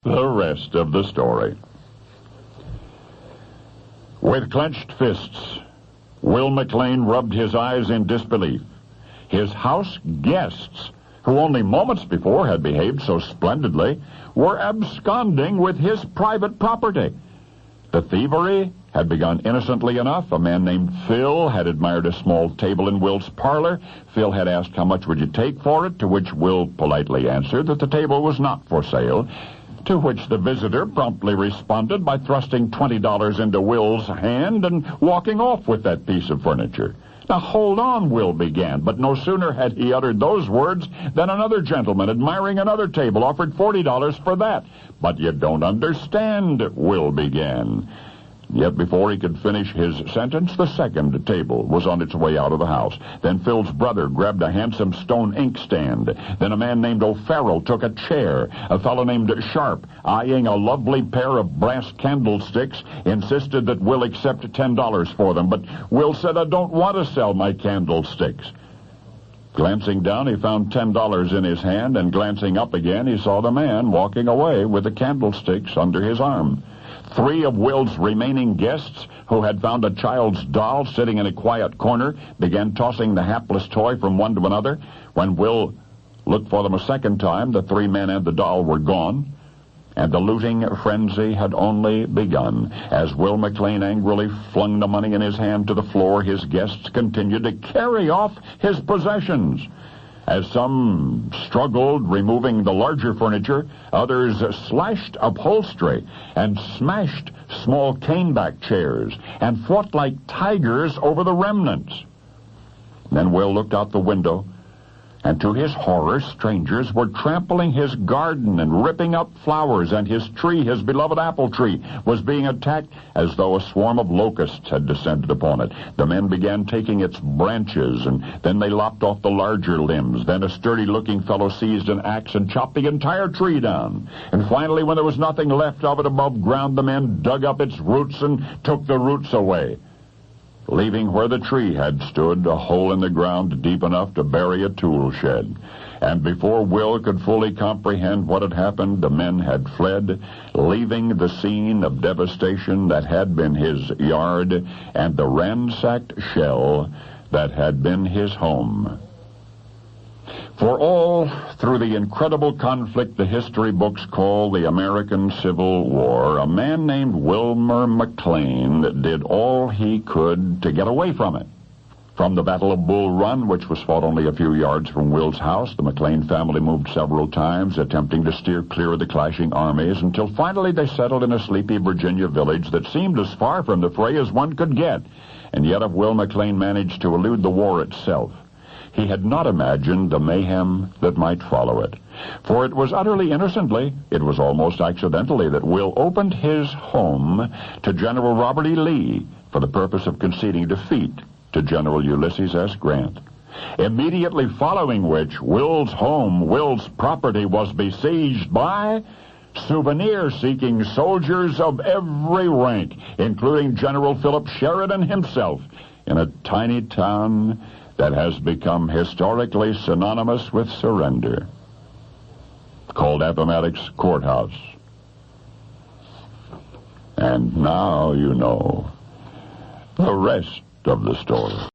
The rest of the story. With clenched fists, Will McLean rubbed his eyes in disbelief. His house guests, who only moments before had behaved so splendidly, were absconding with his private property. The thievery had begun innocently enough. A man named Phil had admired a small table in Will's parlor. Phil had asked how much would you take for it, to which Will politely answered that the table was not for sale, to which the visitor promptly responded by thrusting $20 into Will's hand and walking off with that piece of furniture. Now, hold on, Will began, but no sooner had he uttered those words than another gentleman, admiring another table, offered $40 for that. But you don't understand, Will began. Yet before he could finish his sentence, the second table was on its way out of the house. Then Phil's brother grabbed a handsome stone inkstand. Then a man named O'Farrell took a chair. A fellow named Sharp, eyeing a lovely pair of brass candlesticks, insisted that Will accept $10 for them. But Will said, "I don't want to sell my candlesticks." Glancing down, he found $10 in his hand, and glancing up again, he saw the man walking away with the candlesticks under his arm. Three of Will's remaining guests, who had found a child's doll sitting in a quiet corner, began tossing the hapless toy from one to another. When Will looked for them a second time, the three men and the doll were gone, and the looting frenzy had only begun. As Will McLean angrily flung the money in his hand to the floor, his guests continued to carry off his possessions. As some struggled removing the larger furniture, others slashed upholstery and smashed small caneback chairs and fought like tigers over the remnants. Then Will looked out the window, and to his horror, strangers were trampling his garden and ripping up flowers, and his tree, his beloved apple tree, was being attacked as though a swarm of locusts had descended upon it. The men began taking its branches, and then they lopped off the larger limbs. Then a sturdy-looking fellow seized an axe and chopped the entire tree down. And finally, when there was nothing left of it above ground, the men dug up its roots and took the roots away, leaving where the tree had stood a hole in the ground deep enough to bury a tool shed. And before Will could fully comprehend what had happened, the men had fled, leaving the scene of devastation that had been his yard and the ransacked shell that had been his home. For all through the incredible conflict the history books call the American Civil War, a man named Wilmer McLean did all he could to get away from it. From the Battle of Bull Run, which was fought only a few yards from Will's house, the McLean family moved several times, attempting to steer clear of the clashing armies, until finally they settled in a sleepy Virginia village that seemed as far from the fray as one could get. And yet if Will McLean managed to elude the war itself, he had not imagined the mayhem that might follow it. For it was utterly innocently, it was almost accidentally, that Will opened his home to General Robert E. Lee for the purpose of conceding defeat to General Ulysses S. Grant. Immediately following which, Will's home, Will's property, was besieged by souvenir-seeking soldiers of every rank, including General Philip Sheridan himself, in a tiny town that has become historically synonymous with surrender, called Appomattox Courthouse. And now you know the rest of the story.